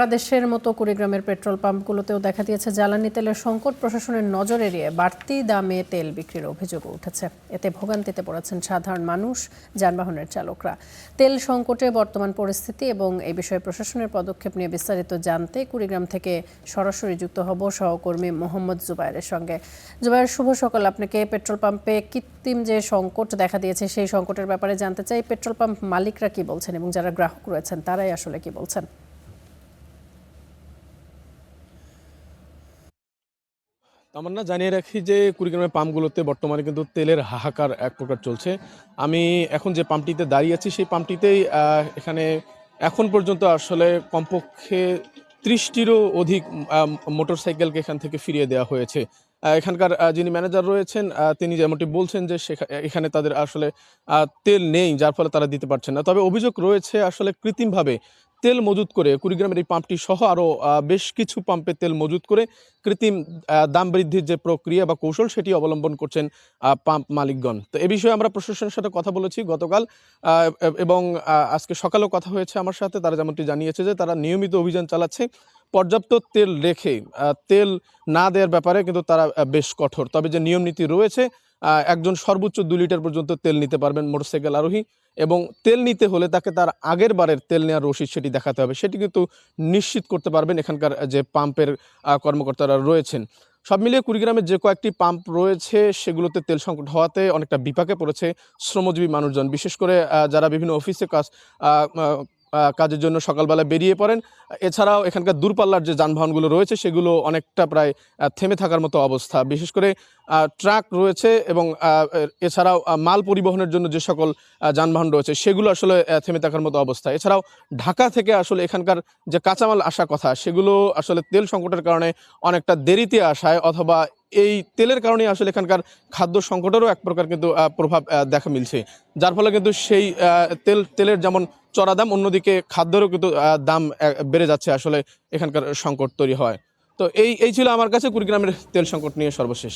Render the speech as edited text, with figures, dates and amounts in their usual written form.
সারা দেশের মতো কুড়িগ্রামের পেট্রোল পাম্পগুলোতেও দেখা দিয়েছে জ্বালানি তেলের সংকট। প্রশাসনের নজর এড়িয়ে বাড়তি দামে তেল বিক্রির অভিযোগও উঠেছে। এতে ভোগান্তিতে পড়েছেন সাধারণ মানুষ, যানবাহনের চালকরা। তেল সংকটে বর্তমান পরিস্থিতি এবং এই বিষয়ে প্রশাসনের পদক্ষেপ নিয়ে বিস্তারিত জানতে কুড়িগ্রাম থেকে সরাসরি যুক্ত হব সহকর্মী মোহাম্মদ জুবায়েরের সঙ্গে। জুবায়ের, শুভ সকাল আপনাকে। পেট্রোল পাম্পে কৃত্রিম যে সংকট দেখা দিয়েছে সেই সংকটের ব্যাপারে জানতে চাই। পেট্রোল পাম্প মালিকরা কি বলছেন এবং যারা গ্রাহক রয়েছেন তারাই আসলে কি বলছেন? তামান্না, জানিয়ে রাখি যে কুড়িগ্রামের পাম্পগুলোতে বর্তমানে কিন্তু তেলের হাহাকার এক প্রকার চলছে। আমি এখন যে পাম্পটিতে দাঁড়িয়ে আছি সেই পাম্পটিতেই এখানে এখন পর্যন্ত আসলে কমপক্ষে ৩০টিরও অধিক মোটরসাইকেলকে এখান থেকে ফিরিয়ে দেওয়া হয়েছে। এখানকার যিনি ম্যানেজার রয়েছেন তিনি যেমনটি বলছেন যে এখানে তাদের আসলে তেল নেই, যার ফলে তারা দিতে পারছেন না। তবে অভিযোগ রয়েছে আসলে কৃত্রিমভাবে তেল মজুত করে কুড়িগ্রামের এই পাম্পটি সহ আরও বেশ কিছু পাম্পে তেল মজুত করে কৃত্রিম দাম বৃদ্ধির যে প্রক্রিয়া বা কৌশল সেটি অবলম্বন করছেন পাম্প মালিকগণ। তো এ বিষয়ে আমরা প্রশাসনের সাথে কথা বলেছি গতকাল এবং আজকে সকালেও কথা হয়েছে আমার সাথে। তারা যেমনটি জানিয়েছে যে তারা নিয়মিত অভিযান চালাচ্ছে, পর্যাপ্ত তেল রেখে তেল না দেওয়ার ব্যাপারে কিন্তু তারা বেশ কঠোর। তবে যে নিয়ম নীতি রয়েছে, একজন সর্বোচ্চ ২ লিটার পর্যন্ত তেল নিতে পারবেন মোটরসাইকেল আরোহী, এবং তেল নিতে হলে তাকে তার আগের বারের তেল নেওয়ার রসিদ সেটি দেখাতে হবে। সেটি কিন্তু নিশ্চিত করতে পারবেন এখানকার যে পাম্পের কর্মকর্তারা রয়েছেন। সব মিলিয়ে কুড়িগ্রামের যে কয়েকটি পাম্প রয়েছে সেগুলোতে তেল সংকট হওয়াতে অনেকটা বিপাকে পড়েছে শ্রমজীবী মানুষজন, বিশেষ করে যারা বিভিন্ন অফিসে কাজের জন্য সকালবেলা বেরিয়ে পড়েন। এছাড়াও এখানকার দূরপাল্লার যে যানবাহনগুলো রয়েছে সেগুলো অনেকটা প্রায় থেমে থাকার মতো অবস্থা। বিশেষ করে ট্রাক রয়েছে এবং এছাড়াও মাল পরিবহনের জন্য যে সকল যানবাহন রয়েছে সেগুলো আসলে থেমে থাকার মতো অবস্থা। এছাড়াও ঢাকা থেকে আসলে এখানকার যে কাঁচামাল আসার কথা সেগুলো আসলে তেল সংকটের কারণে অনেকটা দেরিতে আসায়, অথবা এই তেলের কারণে আসলে এখানকার খাদ্য সংকটেরও এক প্রকার কিন্তু প্রভাব দেখা মিলছে। যার ফলে কিন্তু সেই তেলের যেমন চড়া দাম, অন্যদিকে খাদ্যেরও কিন্তু দাম বেড়ে যাচ্ছে আসলে এখানকার সংকট তৈরি হয়। তো এই ছিল আমার কাছে কুড়িগ্রামের তেল সংকট নিয়ে সর্বশেষ।